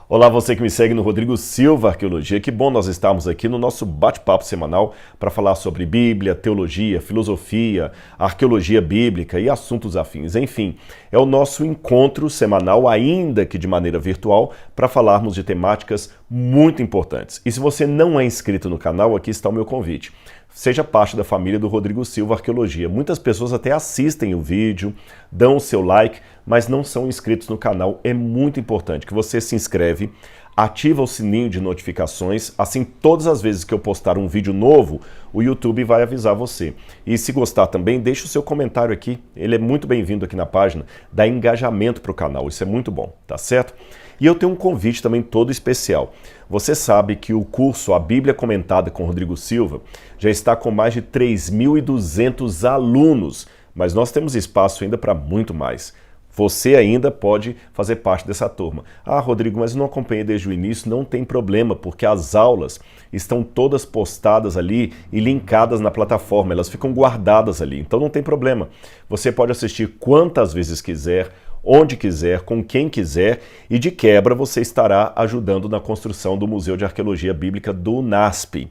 Olá, você que me segue no Rodrigo Silva Arqueologia. Que bom nós estarmos aqui no nosso bate-papo semanal para falar sobre Bíblia, teologia, filosofia, arqueologia bíblica e assuntos afins. Enfim, é o nosso encontro semanal, ainda que de maneira virtual, para falarmos de temáticas muito importantes. E se você não é inscrito no canal, aqui está o meu convite. Seja parte da família do Rodrigo Silva Arqueologia. Muitas pessoas até assistem o vídeo, dão o seu like, mas não são inscritos no canal. É muito importante que você se inscreve, ativa o sininho de notificações, assim todas as vezes que eu postar um vídeo novo, o YouTube vai avisar você. E se gostar também, deixe o seu comentário aqui, ele é muito bem-vindo aqui na página, dá engajamento para o canal, isso é muito bom, tá certo? E eu tenho um convite também todo especial. Você sabe que o curso A Bíblia Comentada com Rodrigo Silva já está com mais de 3.200 alunos, mas nós temos espaço ainda para muito mais. Você ainda pode fazer parte dessa turma. Ah, Rodrigo, mas eu não acompanhei desde o início. Não tem problema, porque as aulas estão todas postadas ali e linkadas na plataforma. Elas ficam guardadas ali, então não tem problema. Você pode assistir quantas vezes quiser, onde quiser, com quem quiser, e de quebra você estará ajudando na construção do Museu de Arqueologia Bíblica do NASP.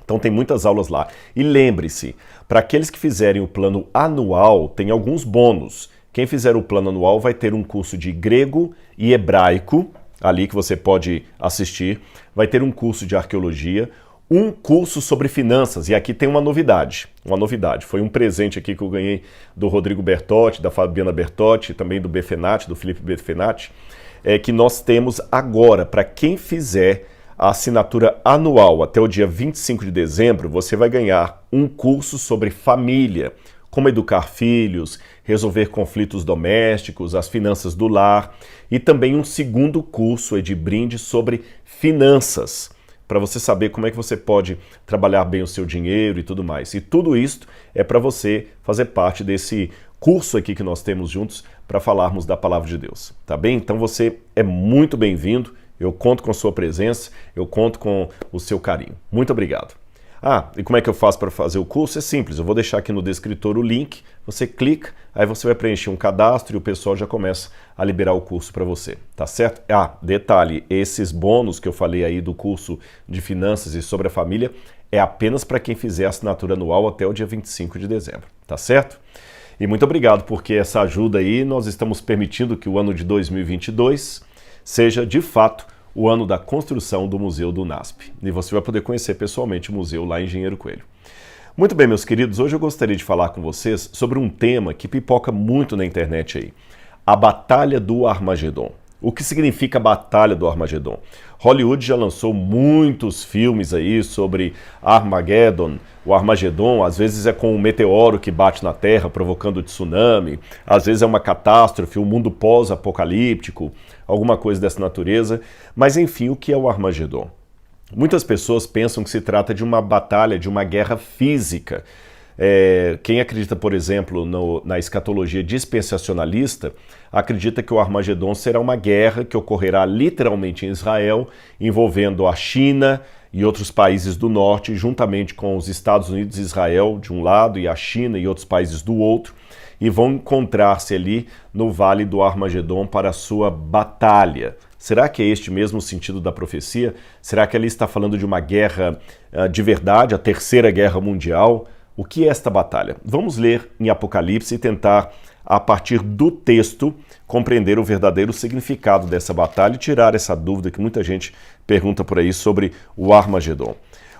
Então tem muitas aulas lá. E lembre-se, para aqueles que fizerem o plano anual, tem alguns bônus. Quem fizer o plano anual vai ter um curso de grego e hebraico, ali que você pode assistir, vai ter um curso de arqueologia, um curso sobre finanças, e aqui tem uma novidade, foi um presente aqui que eu ganhei do Rodrigo Bertotti, da Fabiana Bertotti, também do Befenati, do Felipe Befenati, que nós temos agora, para quem fizer a assinatura anual até o dia 25 de dezembro, você vai ganhar um curso sobre família, como educar filhos, resolver conflitos domésticos, as finanças do lar, e também um segundo curso de brinde sobre finanças, para você saber como é que você pode trabalhar bem o seu dinheiro e tudo mais. E tudo isso é para você fazer parte desse curso aqui que nós temos juntos para falarmos da Palavra de Deus, tá bem? Então você é muito bem-vindo, eu conto com a sua presença, eu conto com o seu carinho. Muito obrigado. Ah, e como é que eu faço para fazer o curso? É simples, eu vou deixar aqui no descritor o link, você clica, aí você vai preencher um cadastro e o pessoal já começa a liberar o curso para você, tá certo? Ah, detalhe, esses bônus que eu falei aí do curso de finanças e sobre a família é apenas para quem fizer a assinatura anual até o dia 25 de dezembro, tá certo? E muito obrigado, porque essa ajuda aí nós estamos permitindo que o ano de 2022 seja de fato o ano da construção do Museu do NASP. E você vai poder conhecer pessoalmente o museu lá em Engenheiro Coelho. Muito bem, meus queridos, hoje eu gostaria de falar com vocês sobre um tema que pipoca muito na internet aí. A Batalha do Armagedon. O que significa a Batalha do Armagedon? Hollywood já lançou muitos filmes aí sobre Armageddon. O Armagedon, às vezes é com um meteoro que bate na Terra, provocando tsunami. Às vezes é uma catástrofe, um mundo pós-apocalíptico, alguma coisa dessa natureza. Mas enfim, o que é o Armagedon? Muitas pessoas pensam que se trata de uma batalha, de uma guerra física. Quem acredita, por exemplo, na escatologia dispensacionalista, acredita que o Armagedon será uma guerra que ocorrerá literalmente em Israel, envolvendo a China e outros países do norte, juntamente com os Estados Unidos e Israel de um lado e a China e outros países do outro, e vão encontrar-se ali no Vale do Armagedon para a sua batalha. Será que é este mesmo o sentido da profecia? Será que ali está falando de uma guerra de verdade, a Terceira Guerra Mundial? O que é esta batalha? Vamos ler em Apocalipse e tentar, a partir do texto, compreender o verdadeiro significado dessa batalha e tirar essa dúvida que muita gente pergunta por aí sobre o Armagedon.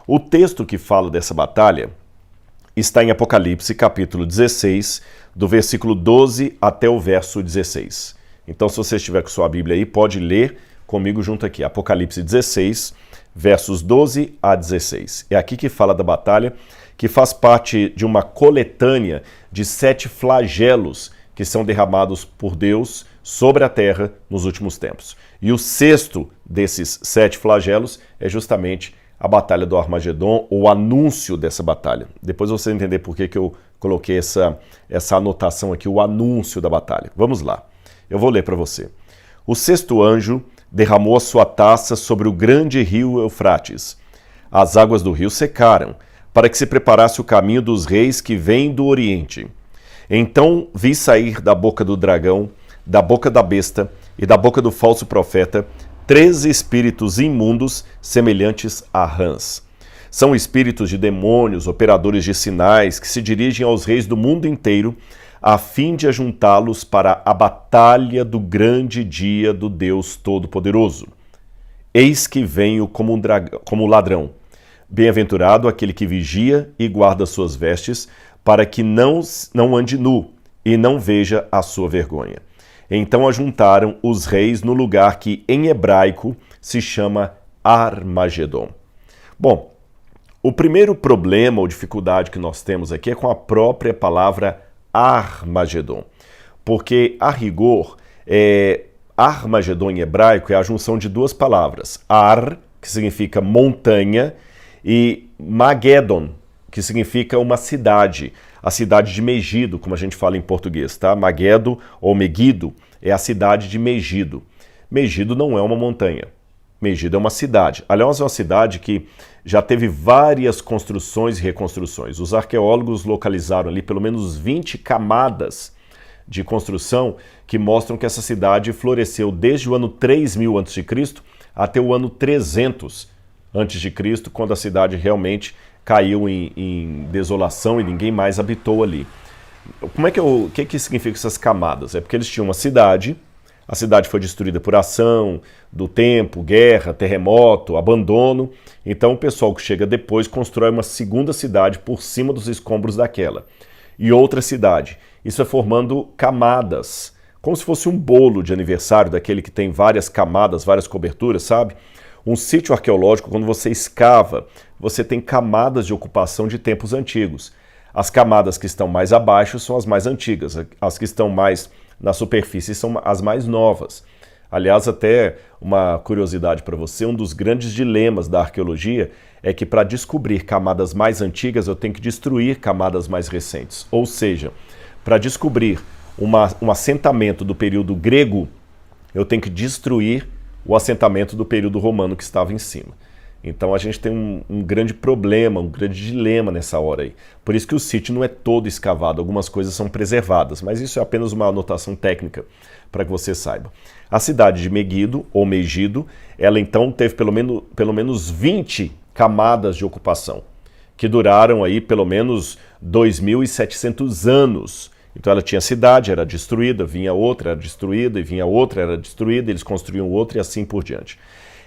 O texto que fala dessa batalha está em Apocalipse, capítulo 16, do versículo 12 até o verso 16. Então, se você estiver com sua Bíblia aí, pode ler comigo junto aqui. Apocalipse 16, versos 12 a 16. É aqui que fala da batalha, que faz parte de uma coletânea de 7 flagelos que são derramados por Deus sobre a terra nos últimos tempos. E o sexto desses 7 flagelos é justamente a Batalha do Armagedon, ou o anúncio dessa batalha. Depois você vai entender por que eu coloquei essa anotação aqui, o anúncio da batalha. Vamos lá, eu vou ler para você. O sexto anjo derramou a sua taça sobre o grande rio Eufrates. As águas do rio secaram, para que se preparasse o caminho dos reis que vêm do Oriente. Então vi sair da boca do dragão, da boca da besta e da boca do falso profeta 13 espíritos imundos semelhantes a rãs. São espíritos de demônios, operadores de sinais, que se dirigem aos reis do mundo inteiro a fim de ajuntá-los para a batalha do grande dia do Deus Todo-Poderoso. Eis que venho como ladrão. Bem-aventurado aquele que vigia e guarda suas vestes, para que não ande nu e não veja a sua vergonha. Então ajuntaram os reis no lugar que em hebraico se chama Armagedon. Bom, o primeiro problema ou dificuldade que nós temos aqui é com a própria palavra Armagedon, porque a rigor, Armagedon em hebraico é a junção de duas palavras, Ar, que significa montanha, e Magedon, que significa uma cidade, a cidade de Megido, como a gente fala em português, tá? Magedo ou Megido é a cidade de Megido. Megido não é uma montanha, Megido é uma cidade. Aliás, é uma cidade que já teve várias construções e reconstruções. Os arqueólogos localizaram ali pelo menos 20 camadas de construção que mostram que essa cidade floresceu desde o ano 3000 a.C. até o ano 300 a.C., quando a cidade realmente caiu em desolação e ninguém mais habitou ali. O que significa essas camadas? É porque eles tinham uma cidade, a cidade foi destruída por ação do tempo, guerra, terremoto, abandono. Então o pessoal que chega depois constrói uma segunda cidade por cima dos escombros daquela. E outra cidade. Isso é formando camadas, como se fosse um bolo de aniversário, daquele que tem várias camadas, várias coberturas, sabe? Um sítio arqueológico, quando você escava, você tem camadas de ocupação de tempos antigos. As camadas que estão mais abaixo são as mais antigas, as que estão mais na superfície são as mais novas. Aliás, até uma curiosidade para você, um dos grandes dilemas da arqueologia é que para descobrir camadas mais antigas eu tenho que destruir camadas mais recentes. Ou seja, para descobrir um assentamento do período grego, eu tenho que destruir o assentamento do período romano que estava em cima. Então a gente tem um grande problema, um grande dilema nessa hora aí. Por isso que o sítio não é todo escavado, algumas coisas são preservadas, mas isso é apenas uma anotação técnica para que você saiba. A cidade de Megido, ou Megido, ela então teve pelo menos 20 camadas de ocupação, que duraram aí pelo menos 2.700 anos. Então ela tinha cidade, era destruída, vinha outra, era destruída, e vinha outra, era destruída, eles construíam outra e assim por diante.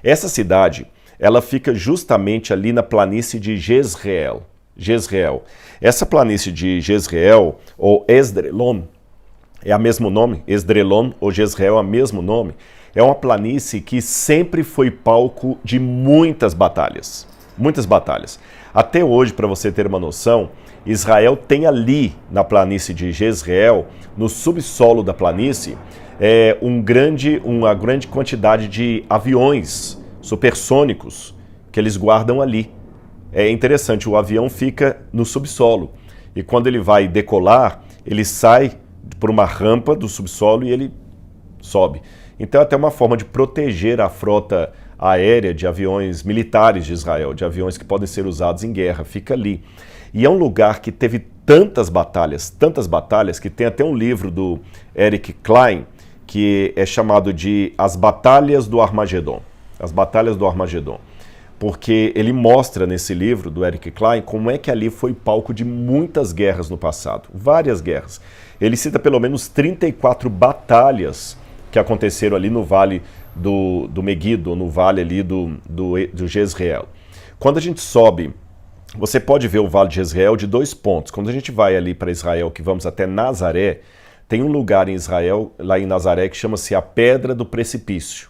Essa cidade, ela fica justamente ali na planície de Jezreel. Essa planície de Jezreel, ou Esdrelon, é o mesmo nome, Esdrelon ou Jezreel é o mesmo nome, é uma planície que sempre foi palco de muitas batalhas. Muitas batalhas. Até hoje, para você ter uma noção, Israel tem ali, na planície de Jezreel, no subsolo da planície, uma grande quantidade de aviões supersônicos que eles guardam ali. É interessante, o avião fica no subsolo e quando ele vai decolar, ele sai por uma rampa do subsolo e ele sobe. Então é até uma forma de proteger a frota aérea de aviões militares de Israel, de aviões que podem ser usados em guerra, fica ali. E é um lugar que teve tantas batalhas, que tem até um livro do Eric Klein, que é chamado de As Batalhas do Armagedon. As Batalhas do Armagedon. Porque ele mostra nesse livro do Eric Klein como é que ali foi palco de muitas guerras no passado, várias guerras. Ele cita pelo menos 34 batalhas que aconteceram ali no vale do Megido, no vale ali do Jezreel. Quando a gente sobe, você pode ver o vale de Jezreel de 2 pontos. Quando a gente vai ali para Israel, que vamos até Nazaré, tem um lugar em Israel, lá em Nazaré, que chama-se a Pedra do Precipício.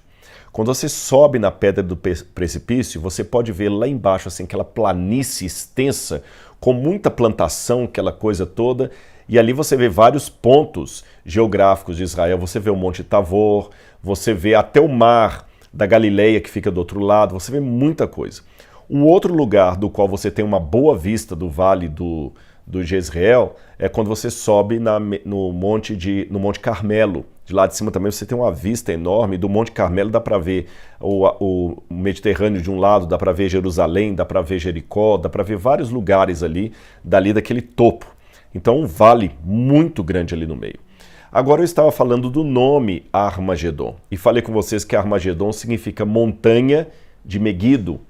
Quando você sobe na Pedra do Precipício, você pode ver lá embaixo assim, aquela planície extensa, com muita plantação, aquela coisa toda, e ali você vê vários pontos geográficos de Israel. Você vê o Monte Tabor, você vê até o mar da Galileia que fica do outro lado, você vê muita coisa. Um outro lugar do qual você tem uma boa vista do vale do Jezreel é quando você sobe no Monte Carmelo. De lá de cima também você tem uma vista enorme. Do Monte Carmelo dá para ver o Mediterrâneo de um lado, dá para ver Jerusalém, dá para ver Jericó, dá para ver vários lugares ali daquele topo. Então um vale muito grande ali no meio. Agora eu estava falando do nome Armagedon e falei com vocês que Armagedon significa montanha de Meguido.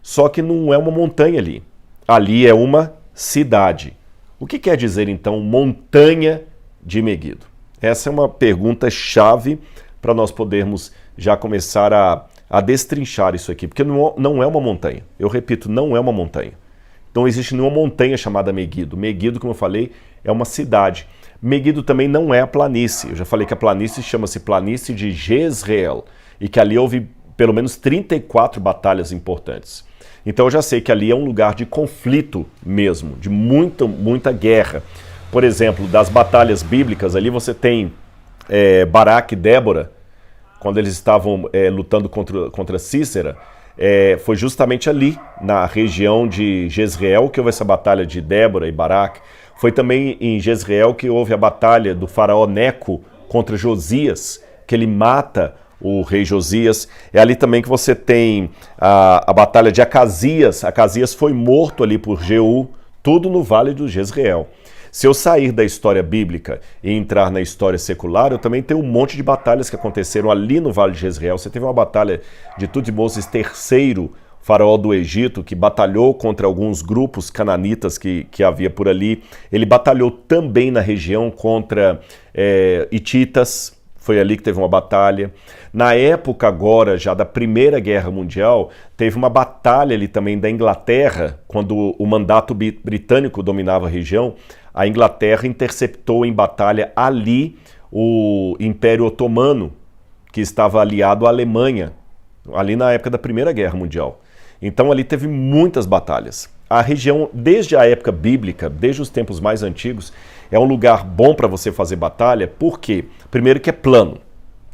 Só que não é uma montanha ali. Ali é uma cidade. O que quer dizer então montanha de Meguido? Essa é uma pergunta chave para nós podermos já começar a destrinchar isso aqui, porque não é uma montanha. Eu repito, não é uma montanha. Não existe nenhuma montanha chamada Meguido. Meguido, como eu falei, é uma cidade. Meguido também não é a planície. Eu já falei que a planície chama-se Planície de Jezreel e que ali houve pelo menos 34 batalhas importantes. Então eu já sei que ali é um lugar de conflito mesmo, de muita guerra. Por exemplo, das batalhas bíblicas, ali você tem Baraque e Débora, quando eles estavam lutando contra Cícera, foi justamente ali, na região de Jezreel, que houve essa batalha de Débora e Baraque. Foi também em Jezreel que houve a batalha do faraó Neco contra Josias, que ele mata o rei Josias. É ali também que você tem a batalha de Acasias. Acasias foi morto ali por Jeú, tudo no Vale do Jezreel. Se eu sair da história bíblica e entrar na história secular, eu também tenho um monte de batalhas que aconteceram ali no Vale de Jezreel. Você teve uma batalha de Tutmoses III, faraó do Egito, que batalhou contra alguns grupos cananitas que havia por ali. Ele batalhou também na região contra hititas. Foi ali que teve uma batalha. Na época agora, já da Primeira Guerra Mundial, teve uma batalha ali também da Inglaterra, quando o mandato britânico dominava a região. A Inglaterra interceptou em batalha ali o Império Otomano, que estava aliado à Alemanha, ali na época da Primeira Guerra Mundial. Então ali teve muitas batalhas. A região, desde a época bíblica, desde os tempos mais antigos, é um lugar bom para você fazer batalha, por quê? Primeiro que é plano.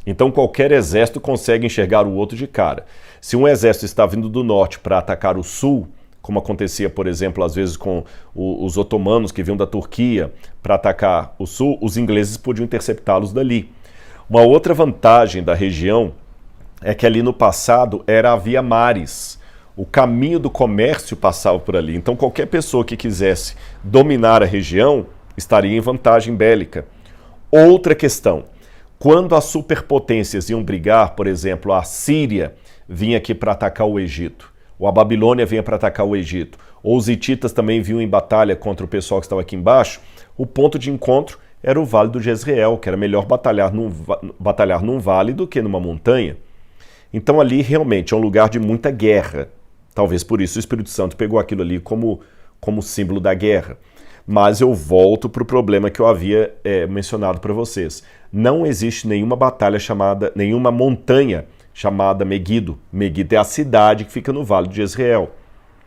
Então qualquer exército consegue enxergar o outro de cara. Se um exército está vindo do norte para atacar o sul, como acontecia, por exemplo, às vezes com os otomanos que vinham da Turquia para atacar o sul, os ingleses podiam interceptá-los dali. Uma outra vantagem da região é que ali no passado era via mares. O caminho do comércio passava por ali. Então qualquer pessoa que quisesse dominar a região estaria em vantagem bélica. Outra questão, quando as superpotências iam brigar, por exemplo, a Síria vinha aqui para atacar o Egito, ou a Babilônia vinha para atacar o Egito, ou os hititas também vinham em batalha contra o pessoal que estava aqui embaixo, o ponto de encontro era o Vale do Jezreel, que era melhor batalhar num vale do que numa montanha. Então ali realmente é um lugar de muita guerra. Talvez por isso o Espírito Santo pegou aquilo ali como símbolo da guerra. Mas eu volto para o problema que eu havia mencionado para vocês. Não existe nenhuma nenhuma montanha chamada Meguido. Meguido é a cidade que fica no Vale de Jezreel.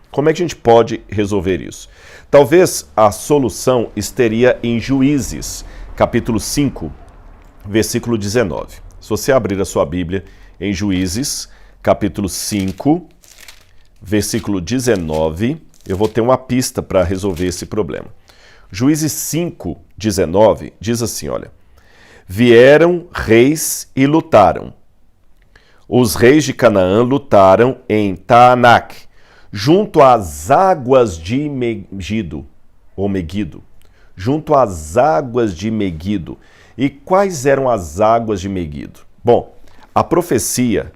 Como é que a gente pode resolver isso? Talvez a solução estaria em Juízes, capítulo 5, versículo 19. Se você abrir a sua Bíblia em Juízes, capítulo 5, versículo 19, eu vou ter uma pista para resolver esse problema. Juízes 5, 19 diz assim, olha: vieram reis e lutaram. Os reis de Canaã lutaram em Taanac, junto às águas de Megido, ou Meguido, junto às águas de Meguido. E quais eram as águas de Meguido? Bom, a profecia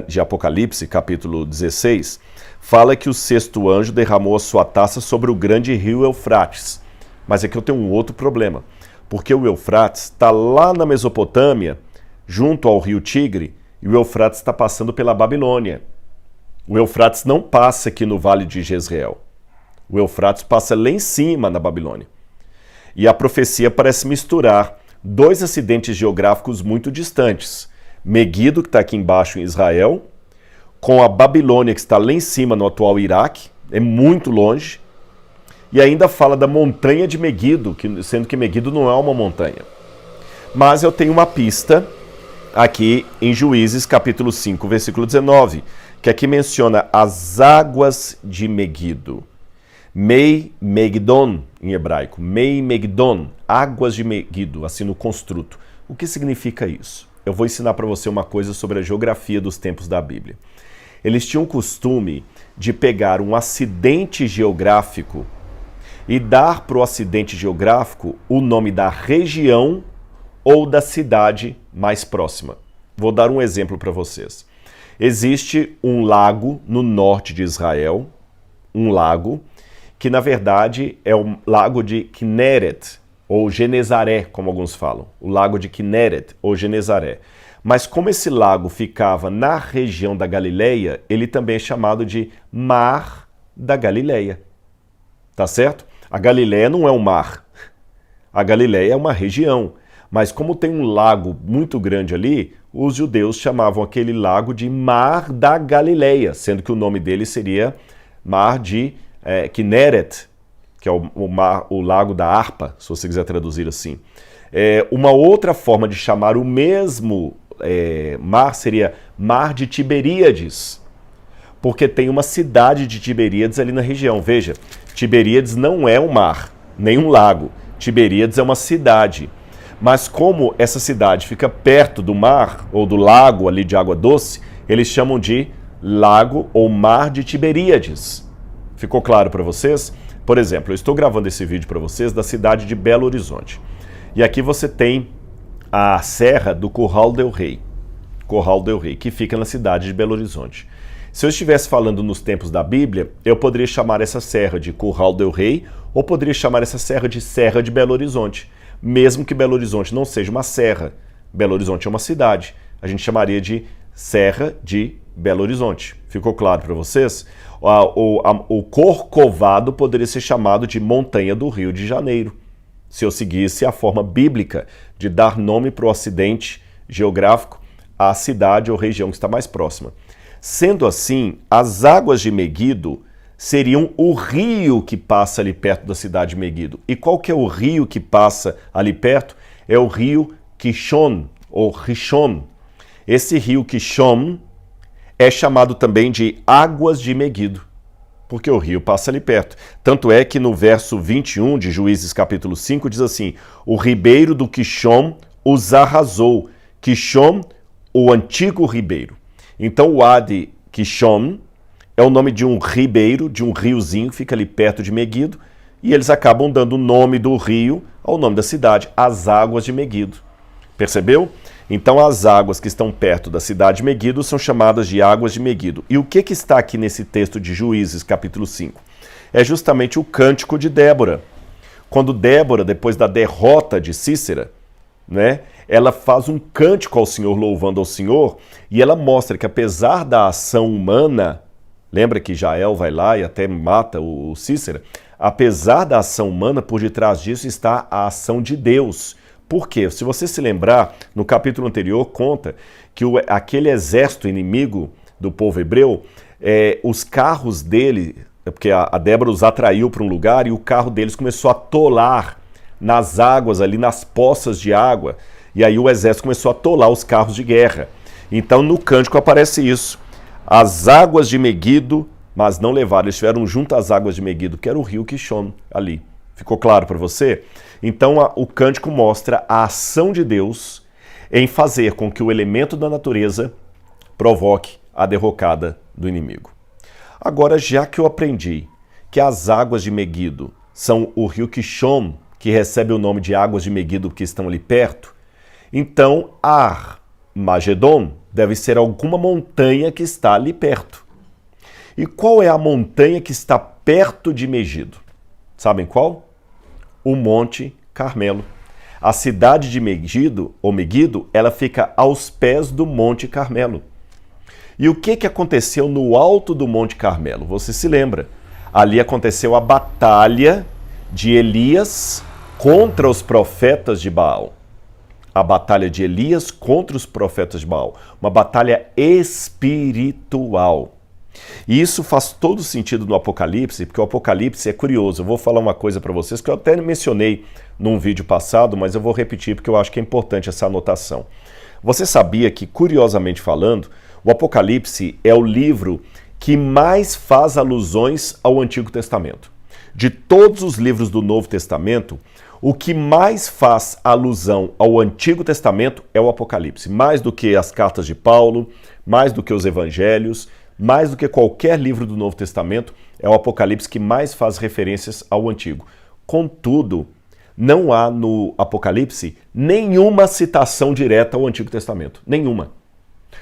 de Apocalipse, capítulo 16, fala que o sexto anjo derramou a sua taça sobre o grande rio Eufrates. Mas aqui eu tenho um outro problema, porque o Eufrates está lá na Mesopotâmia, junto ao rio Tigre, e o Eufrates está passando pela Babilônia. O Eufrates não passa aqui no Vale de Jezreel. O Eufrates passa lá em cima, na Babilônia. E a profecia parece misturar dois acidentes geográficos muito distantes. Meguido, que está aqui embaixo em Israel, com a Babilônia, que está lá em cima no atual Iraque, é muito longe, e ainda fala da montanha de Meguido, sendo que Meguido não é uma montanha. Mas eu tenho uma pista aqui em Juízes, capítulo 5, versículo 19, que aqui menciona as águas de Meguido. Mei Megidon, em hebraico. Mei Megidon, águas de Meguido, assim no construto. O que significa isso? Eu vou ensinar para você uma coisa sobre a geografia dos tempos da Bíblia. Eles tinham o costume de pegar um acidente geográfico e dar para o acidente geográfico o nome da região ou da cidade mais próxima. Vou dar um exemplo para vocês. Existe um lago no norte de Israel, um lago que na verdade é o lago de Kinneret, ou Genezaré, como alguns falam. O lago de Kinneret, ou Genezaré. Mas como esse lago ficava na região da Galileia, ele também é chamado de Mar da Galileia. Tá certo? A Galileia não é um mar. A Galileia é uma região. Mas como tem um lago muito grande ali, os judeus chamavam aquele lago de Mar da Galileia, sendo que o nome dele seria Mar de Kinneret, que é o lago da harpa, se você quiser traduzir assim. Uma outra forma de chamar o mesmo mar seria Mar de Tiberíades, porque tem uma cidade de Tiberíades ali na região. Veja, Tiberíades não é um mar, nem um lago. Tiberíades é uma cidade. Mas como essa cidade fica perto do mar, ou do lago ali de água doce, eles chamam de Lago ou Mar de Tiberíades. Ficou claro para vocês? Por exemplo, eu estou gravando esse vídeo para vocês da cidade de Belo Horizonte. E aqui você tem a serra do Curral del Rei. Curral del Rei, que fica na cidade de Belo Horizonte. Se eu estivesse falando nos tempos da Bíblia, eu poderia chamar essa serra de Curral del Rei ou poderia chamar essa serra de Serra de Belo Horizonte. Mesmo que Belo Horizonte não seja uma serra, Belo Horizonte é uma cidade. A gente chamaria de Serra de Belo Horizonte. Ficou claro para vocês? O Corcovado poderia ser chamado de Montanha do Rio de Janeiro, se eu seguisse a forma bíblica de dar nome para o acidente geográfico à cidade ou região que está mais próxima. Sendo assim, as águas de Meguido seriam o rio que passa ali perto da cidade de Meguido. E qual que é o rio que passa ali perto? É o rio Kishon, ou Rishon. Esse rio Kishon é chamado também de Águas de Meguido, porque o rio passa ali perto. Tanto é que no verso 21 de Juízes capítulo 5 diz assim: o ribeiro do Kishon os arrasou. Kishon, o antigo ribeiro. Então o Adi Kishon é o nome de um ribeiro, de um riozinho que fica ali perto de Meguido, e eles acabam dando o nome do rio ao nome da cidade, as Águas de Meguido. Percebeu? Então as águas que estão perto da cidade de Meguido são chamadas de Águas de Meguido. E o que está aqui nesse texto de Juízes, capítulo 5? É justamente o cântico de Débora. Quando Débora, depois da derrota de Cícera, ela faz um cântico ao Senhor, louvando ao Senhor, e ela mostra que apesar da ação humana, lembra que Jael vai lá e até mata o Cícera? Apesar da ação humana, por detrás disso está a ação de Deus. Por quê? Se você se lembrar, no capítulo anterior conta que aquele exército inimigo do povo hebreu, os carros dele, porque a Débora os atraiu para um lugar e o carro deles começou a atolar nas águas ali, nas poças de água, e aí o exército começou a atolar os carros de guerra. Então no cântico aparece isso: as águas de Meguido, mas não levaram, eles estiveram junto às águas de Meguido, que era o rio Kishon ali. Ficou claro para você? Então o cântico mostra a ação de Deus em fazer com que o elemento da natureza provoque a derrocada do inimigo. Agora, já que eu aprendi que as águas de Meguido são o rio Kishon, que recebe o nome de águas de Meguido que estão ali perto, então Armagedon deve ser alguma montanha que está ali perto. E qual é a montanha que está perto de Megido? Sabem qual? O Monte Carmelo. A cidade de Megido, ou Meguido, ela fica aos pés do Monte Carmelo. E o que aconteceu no alto do Monte Carmelo? Você se lembra? Ali aconteceu a batalha de Elias contra os profetas de Baal. A batalha de Elias contra os profetas de Baal. Uma batalha espiritual. E isso faz todo sentido no Apocalipse, porque o Apocalipse é curioso. Eu vou falar uma coisa para vocês que eu até mencionei num vídeo passado, mas eu vou repetir porque eu acho que é importante essa anotação. Você sabia que, curiosamente falando, o Apocalipse é o livro que mais faz alusões ao Antigo Testamento? De todos os livros do Novo Testamento, o que mais faz alusão ao Antigo Testamento é o Apocalipse. Mais do que as cartas de Paulo, mais do que os evangelhos, mais do que qualquer livro do Novo Testamento, é o Apocalipse que mais faz referências ao Antigo. Contudo, não há no Apocalipse nenhuma citação direta ao Antigo Testamento. Nenhuma.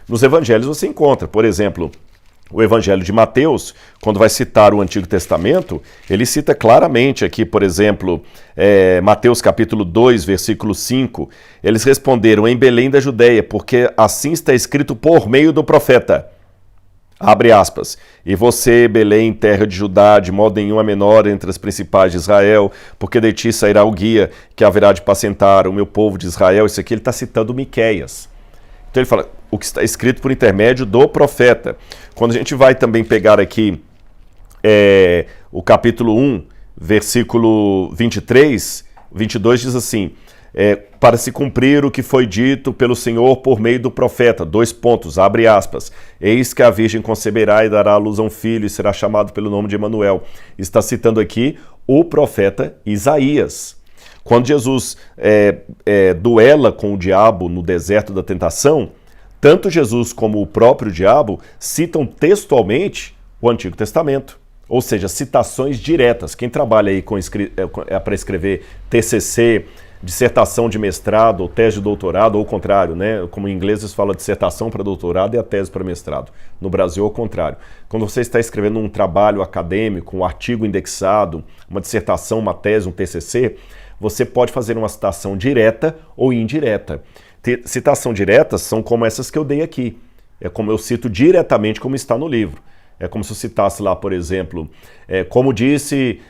Nos evangelhos você encontra, por exemplo, o Evangelho de Mateus, quando vai citar o Antigo Testamento, ele cita claramente aqui, por exemplo, Mateus capítulo 2, versículo 5, eles responderam em Belém da Judeia, porque assim está escrito por meio do profeta. Abre aspas. E você, Belém, terra de Judá, de modo nenhum é menor entre as principais de Israel, porque de ti sairá o guia que haverá de pacentar o meu povo de Israel. Isso aqui ele está citando Miqueias. Então ele fala o que está escrito por intermédio do profeta. Quando a gente vai também pegar aqui o capítulo 1, versículo 23, 22 diz assim, para se cumprir o que foi dito pelo Senhor por meio do profeta, abre aspas, eis que a virgem conceberá e dará à luz a um filho e será chamado pelo nome de Emanuel. Está citando aqui o profeta Isaías. Quando Jesus duela com o diabo no deserto da tentação, tanto Jesus como o próprio diabo citam textualmente o Antigo Testamento. Ou seja, citações diretas. Quem trabalha aí para escrever TCC, dissertação de mestrado ou tese de doutorado, ou o contrário, né? Como em inglês eles falam dissertação para doutorado e a tese para mestrado. No Brasil é o contrário. Quando você está escrevendo um trabalho acadêmico, um artigo indexado, uma dissertação, uma tese, um TCC, você pode fazer uma citação direta ou indireta. Citação diretas são como essas que eu dei aqui. É como eu cito diretamente como está no livro. É como se eu citasse lá, por exemplo, como disse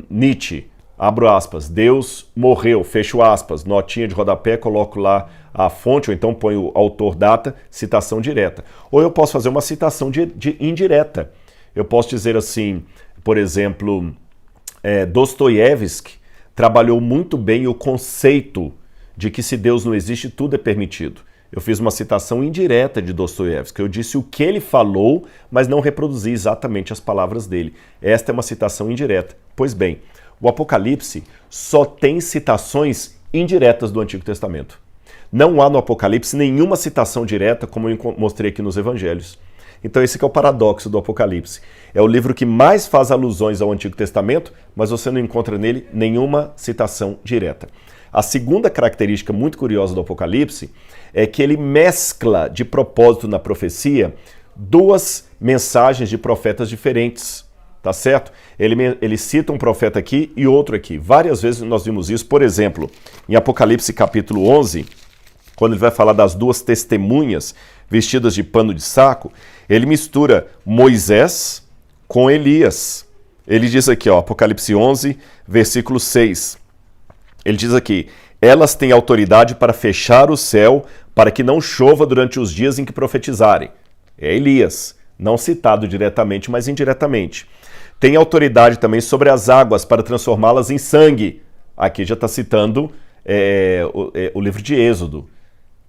Nietzsche, abro aspas, Deus morreu, fecho aspas, notinha de rodapé, coloco lá a fonte, ou então ponho o autor, data, citação direta. Ou eu posso fazer uma citação indireta. Eu posso dizer assim, por exemplo, Dostoiévski trabalhou muito bem o conceito de que se Deus não existe, tudo é permitido. Eu fiz uma citação indireta de Dostoiévski. Eu disse o que ele falou, mas não reproduzi exatamente as palavras dele. Esta é uma citação indireta. Pois bem, o Apocalipse só tem citações indiretas do Antigo Testamento. Não há no Apocalipse nenhuma citação direta, como eu mostrei aqui nos Evangelhos. Então esse que é o paradoxo do Apocalipse. É o livro que mais faz alusões ao Antigo Testamento, mas você não encontra nele nenhuma citação direta. A segunda característica muito curiosa do Apocalipse é que ele mescla de propósito na profecia duas mensagens de profetas diferentes, tá certo? Ele cita um profeta aqui e outro aqui. Várias vezes nós vimos isso, por exemplo, em Apocalipse capítulo 11, quando ele vai falar das duas testemunhas vestidas de pano de saco, ele mistura Moisés com Elias. Ele diz aqui, Apocalipse 11, versículo 6. Ele diz aqui, elas têm autoridade para fechar o céu para que não chova durante os dias em que profetizarem. É Elias, não citado diretamente, mas indiretamente. Tem autoridade também sobre as águas para transformá-las em sangue. Aqui já está citando o livro de Êxodo.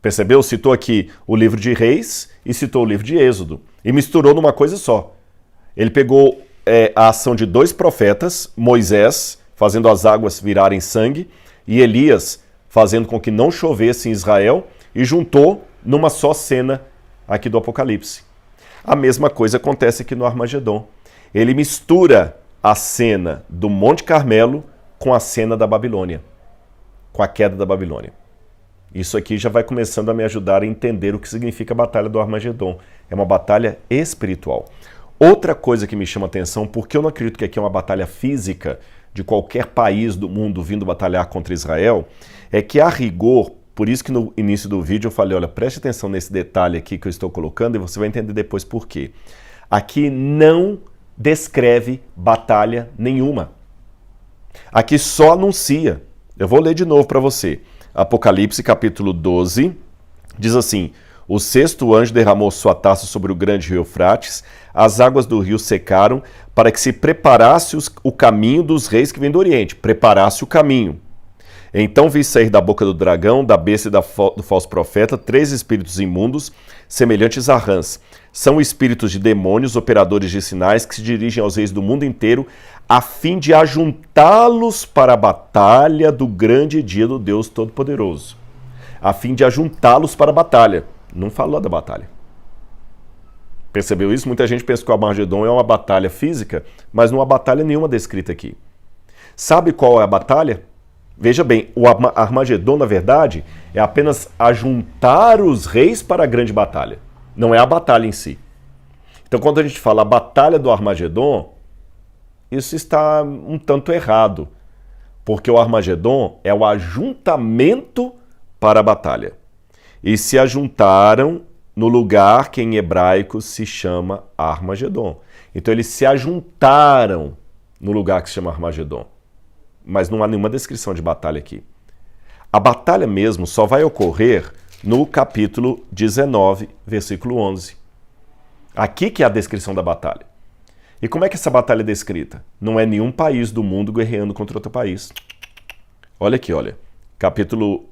Percebeu? Citou aqui o livro de Reis e citou o livro de Êxodo. E misturou numa coisa só. Ele pegou a ação de dois profetas, Moisés, fazendo as águas virarem sangue, e Elias fazendo com que não chovesse em Israel, e juntou numa só cena aqui do Apocalipse. A mesma coisa acontece aqui no Armagedon. Ele mistura a cena do Monte Carmelo com a cena da Babilônia, com a queda da Babilônia. Isso aqui já vai começando a me ajudar a entender o que significa a Batalha do Armagedon. É uma batalha espiritual. Outra coisa que me chama a atenção, porque eu não acredito que aqui é uma batalha física de qualquer país do mundo vindo batalhar contra Israel, é que a rigor, por isso que no início do vídeo eu falei, olha, preste atenção nesse detalhe aqui que eu estou colocando e você vai entender depois por quê. Aqui não descreve batalha nenhuma. Aqui só anuncia. Eu vou ler de novo para você. Apocalipse capítulo 12 diz assim, o sexto anjo derramou sua taça sobre o grande rio Eufrates, as águas do rio secaram para que se preparasse o caminho dos reis que vêm do Oriente, preparasse o caminho. Então vi sair da boca do dragão, da besta e do falso profeta, 3 espíritos imundos, semelhantes a rãs. São espíritos de demônios, operadores de sinais, que se dirigem aos reis do mundo inteiro, a fim de ajuntá-los para a batalha do grande dia do Deus Todo-Poderoso. A fim de ajuntá-los para a batalha. Não falou da batalha. Percebeu isso? Muita gente pensa que o Armagedon é uma batalha física, mas não há batalha nenhuma descrita aqui. Sabe qual é a batalha? Veja bem, o Armagedon, na verdade, é apenas ajuntar os reis para a grande batalha. Não é a batalha em si. Então, quando a gente fala a batalha do Armagedon, isso está um tanto errado. Porque o Armagedon é o ajuntamento para a batalha. E se ajuntaram no lugar que em hebraico se chama Armagedon. Então eles se ajuntaram no lugar que se chama Armagedon. Mas não há nenhuma descrição de batalha aqui. A batalha mesmo só vai ocorrer no capítulo 19, versículo 11. Aqui que é a descrição da batalha. E como é que essa batalha é descrita? Não é nenhum país do mundo guerreando contra outro país. Olha aqui, olha. Capítulo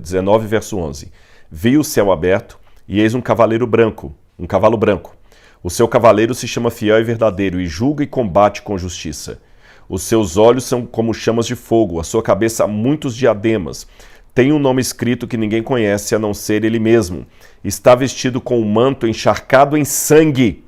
19, verso 11. Vi o céu aberto e eis um cavalo branco. O seu cavaleiro se chama Fiel e Verdadeiro e julga e combate com justiça. Os seus olhos são como chamas de fogo, a sua cabeça muitos diademas. Tem um nome escrito que ninguém conhece a não ser ele mesmo. Está vestido com um manto encharcado em sangue.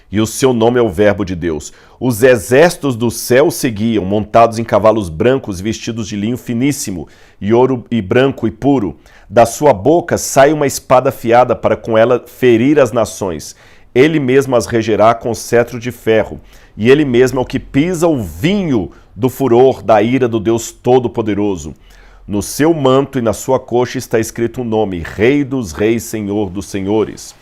E o seu nome é o Verbo de Deus. Os exércitos do céu seguiam, montados em cavalos brancos, vestidos de linho finíssimo, e ouro e branco e puro. Da sua boca sai uma espada afiada para com ela ferir as nações. Ele mesmo as regerá com cetro de ferro. E ele mesmo é o que pisa o vinho do furor da ira do Deus Todo-Poderoso. No seu manto e na sua coxa está escrito um nome, Rei dos Reis, Senhor dos Senhores.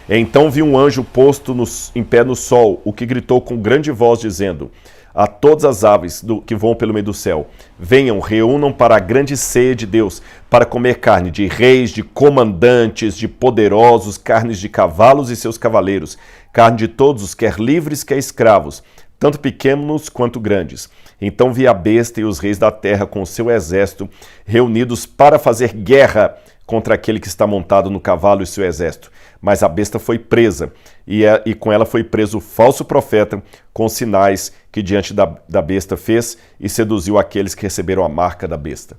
Então vi um anjo posto em pé no sol, o que gritou com grande voz, dizendo a todas as aves que voam pelo meio do céu: venham, reúnam para a grande ceia de Deus, para comer carne de reis, de comandantes, de poderosos, carnes de cavalos e seus cavaleiros, carne de todos os, quer livres, quer escravos, tanto pequenos quanto grandes. Então vi a besta e os reis da terra com o seu exército, reunidos para fazer guerra contra aquele que está montado no cavalo e seu exército. Mas a besta foi presa, e com ela foi preso o falso profeta, com os sinais que diante da besta fez, e seduziu aqueles que receberam a marca da besta.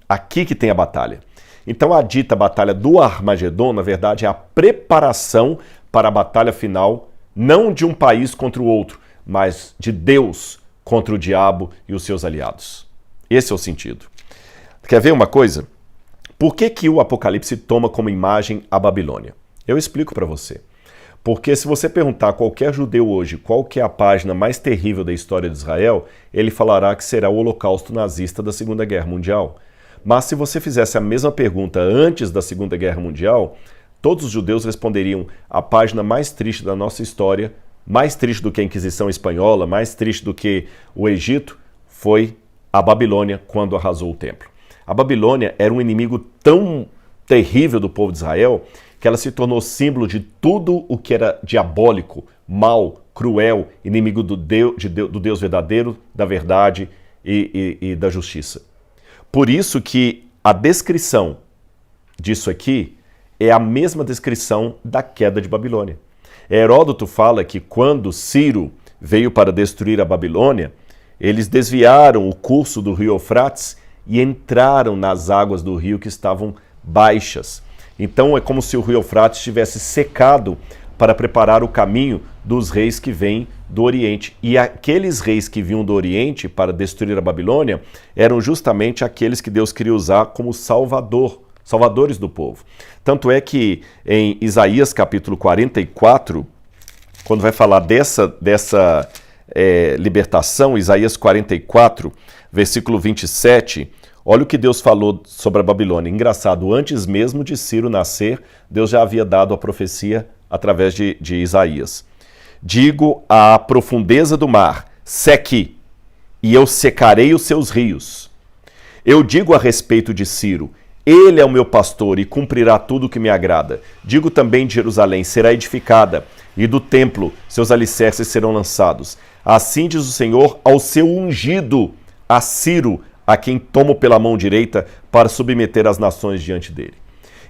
Aqui que tem a batalha. Então a dita batalha do Armagedon, na verdade, é a preparação para a batalha final, não de um país contra o outro, mas de Deus contra o diabo e os seus aliados. Esse é o sentido. Quer ver uma coisa? Por que o Apocalipse toma como imagem a Babilônia? Eu explico para você. Porque se você perguntar a qualquer judeu hoje qual que é a página mais terrível da história de Israel, ele falará que será o Holocausto nazista da Segunda Guerra Mundial. Mas se você fizesse a mesma pergunta antes da Segunda Guerra Mundial, todos os judeus responderiam: a página mais triste da nossa história, mais triste do que a Inquisição Espanhola, mais triste do que o Egito, foi a Babilônia quando arrasou o templo. A Babilônia era um inimigo tão terrível do povo de Israel que ela se tornou símbolo de tudo o que era diabólico, mal, cruel, inimigo do Deus verdadeiro, da verdade e da justiça. Por isso que a descrição disso aqui é a mesma descrição da queda de Babilônia. Heródoto fala que quando Ciro veio para destruir a Babilônia, eles desviaram o curso do rio Eufrates e entraram nas águas do rio que estavam baixas. Então é como se o rio Eufrates tivesse secado para preparar o caminho dos reis que vêm do Oriente. E aqueles reis que vinham do Oriente para destruir a Babilônia eram justamente aqueles que Deus queria usar como salvadores do povo. Tanto é que em Isaías capítulo 44, quando vai falar dessa libertação, Isaías 44, versículo 27, olha o que Deus falou sobre a Babilônia. Engraçado, antes mesmo de Ciro nascer, Deus já havia dado a profecia através de Isaías. Digo à profundeza do mar, seque, e eu secarei os seus rios. Eu digo a respeito de Ciro, ele é o meu pastor e cumprirá tudo o que me agrada. Digo também de Jerusalém, será edificada, e do templo seus alicerces serão lançados. Assim diz o Senhor ao seu ungido, a Ciro, a quem tomo pela mão direita para submeter as nações diante dele.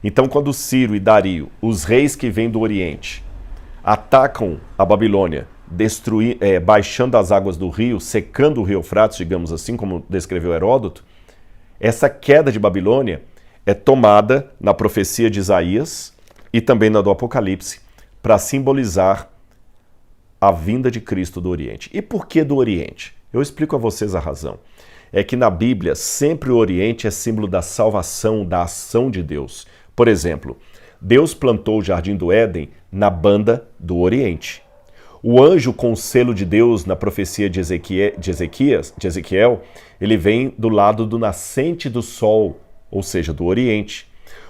Então, quando Ciro e Dario, os reis que vêm do Oriente, atacam a Babilônia, baixando as águas do rio, secando o rio Eufrates, digamos assim, como descreveu Heródoto, essa queda de Babilônia é tomada na profecia de Isaías e também na do Apocalipse para simbolizar a vinda de Cristo do Oriente. E por que do Oriente? Eu explico a vocês a razão. é que na Bíblia sempre o Oriente é símbolo da salvação, da ação de Deus. Por exemplo, Deus plantou o Jardim do Éden na banda do Oriente. O anjo com o selo de Deus na profecia de Ezequiel, ele vem do lado do nascente do sol, ou seja, do Oriente.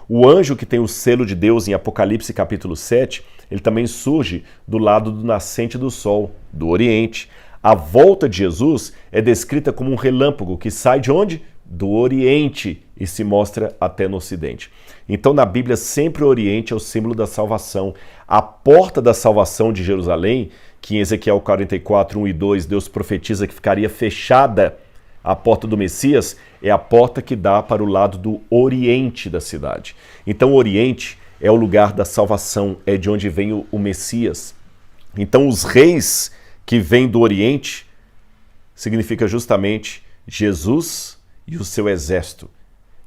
O anjo que tem o selo de Deus em Apocalipse capítulo 7, ele também surge do lado do nascente do sol, do Oriente. A volta de Jesus é descrita como um relâmpago que sai de onde? Do Oriente e se mostra até no Ocidente. Então, na Bíblia, sempre o Oriente é o símbolo da salvação. A porta da salvação de Jerusalém, que em Ezequiel 44, 1 e 2, Deus profetiza que ficaria fechada a porta do Messias, é a porta que dá para o lado do Oriente da cidade. Então, o Oriente é o lugar da salvação, é de onde vem o Messias. Então, os reis que vêm do Oriente significa justamente Jesus e o seu exército,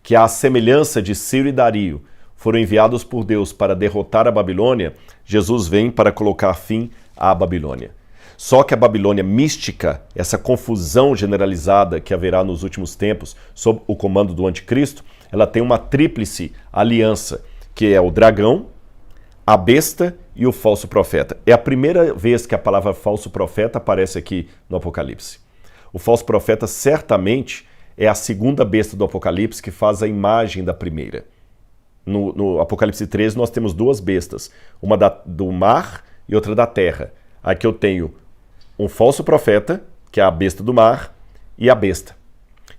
que à semelhança de Ciro e Dario foram enviados por Deus para derrotar a Babilônia, Jesus vem para colocar fim à Babilônia. Só que a Babilônia mística, essa confusão generalizada que haverá nos últimos tempos sob o comando do anticristo, ela tem uma tríplice aliança, que é o dragão, a besta e o falso profeta. É a primeira vez que a palavra falso profeta aparece aqui no Apocalipse. O falso profeta certamente é a segunda besta do Apocalipse que faz a imagem da primeira. No Apocalipse 13 nós temos duas bestas, uma do mar e outra da terra. Aqui eu tenho um falso profeta, que é a besta do mar, e a besta.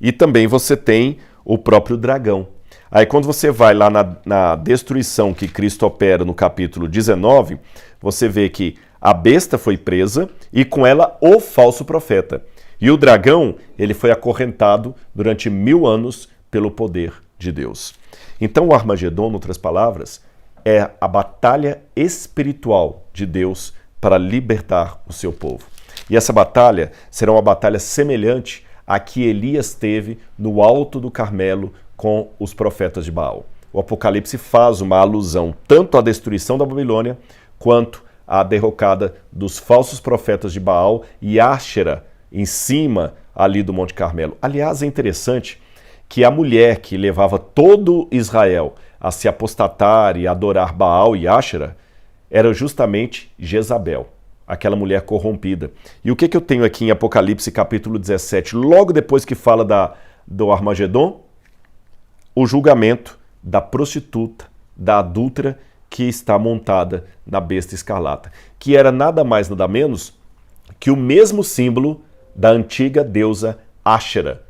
E também você tem o próprio dragão. Aí quando você vai lá na destruição que Cristo opera no capítulo 19, você vê que a besta foi presa e com ela o falso profeta. E o dragão, ele foi acorrentado durante 1000 anos pelo poder de Deus. Então o Armagedon, em outras palavras, é a batalha espiritual de Deus para libertar o seu povo. E essa batalha será uma batalha semelhante à que Elias teve no alto do Carmelo com os profetas de Baal. O Apocalipse faz uma alusão tanto à destruição da Babilônia quanto à derrocada dos falsos profetas de Baal e Áxera em cima ali do Monte Carmelo. Aliás, é interessante que a mulher que levava todo Israel a se apostatar e adorar Baal e Áxera era justamente Jezabel, aquela mulher corrompida. E o que eu tenho aqui em Apocalipse capítulo 17, logo depois que fala do Armagedon? O julgamento da prostituta, da adúltera que está montada na besta escarlata, que era nada mais nada menos que o mesmo símbolo da antiga deusa Áxera,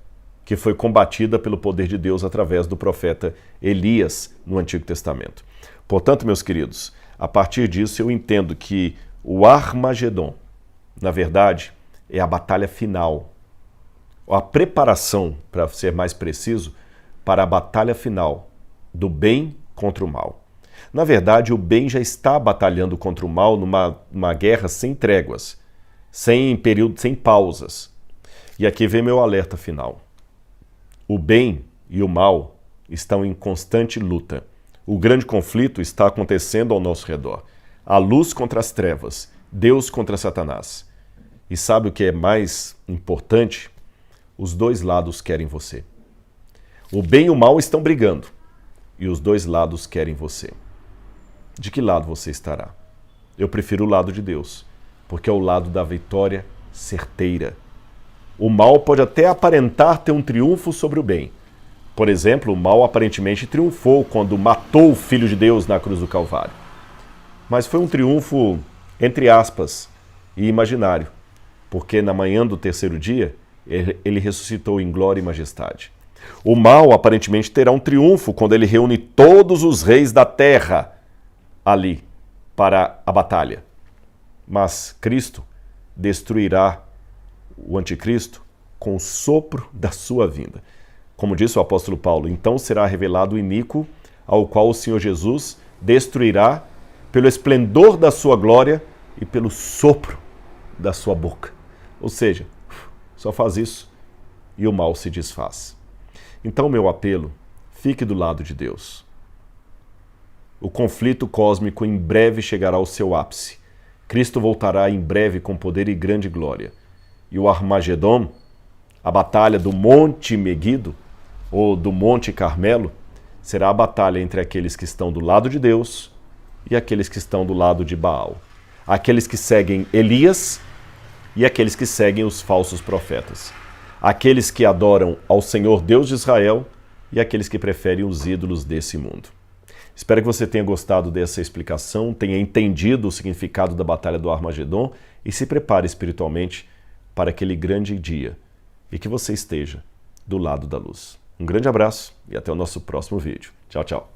que foi combatida pelo poder de Deus através do profeta Elias no Antigo Testamento. Portanto, meus queridos, a partir disso eu entendo que o Armagedon, na verdade, é a batalha final, a preparação, para ser mais preciso, para a batalha final do bem contra o mal. Na verdade, o bem já está batalhando contra o mal numa guerra sem tréguas, sem pausas. E aqui vem meu alerta final. O bem e o mal estão em constante luta. O grande conflito está acontecendo ao nosso redor. A luz contra as trevas, Deus contra Satanás. E sabe o que é mais importante? Os dois lados querem você. O bem e o mal estão brigando e os dois lados querem você. De que lado você estará? Eu prefiro o lado de Deus, porque é o lado da vitória certeira. O mal pode até aparentar ter um triunfo sobre o bem. Por exemplo, o mal aparentemente triunfou quando matou o Filho de Deus na cruz do Calvário. Mas foi um triunfo, entre aspas, e imaginário, porque na manhã do terceiro dia, ele ressuscitou em glória e majestade. O mal aparentemente terá um triunfo quando ele reúne todos os reis da terra ali para a batalha. Mas Cristo destruirá o anticristo com o sopro da sua vinda. Como disse o apóstolo Paulo, então será revelado o iníquo, ao qual o Senhor Jesus destruirá pelo esplendor da sua glória e pelo sopro da sua boca. Ou seja, só faz isso e o mal se desfaz. Então, meu apelo, fique do lado de Deus. O conflito cósmico em breve chegará ao seu ápice. Cristo voltará em breve com poder e grande glória. E o Armagedon, A batalha do Monte Meguido, ou do Monte Carmelo, será a batalha entre aqueles que estão do lado de Deus e aqueles que estão do lado de Baal. Aqueles que seguem Elias e aqueles que seguem os falsos profetas. Aqueles que adoram ao Senhor Deus de Israel e aqueles que preferem os ídolos desse mundo. Espero que você tenha gostado dessa explicação, tenha entendido o significado da Batalha do Armagedon e se prepare espiritualmente para aquele grande dia e que você esteja do lado da luz. Um grande abraço e até o nosso próximo vídeo. Tchau, tchau.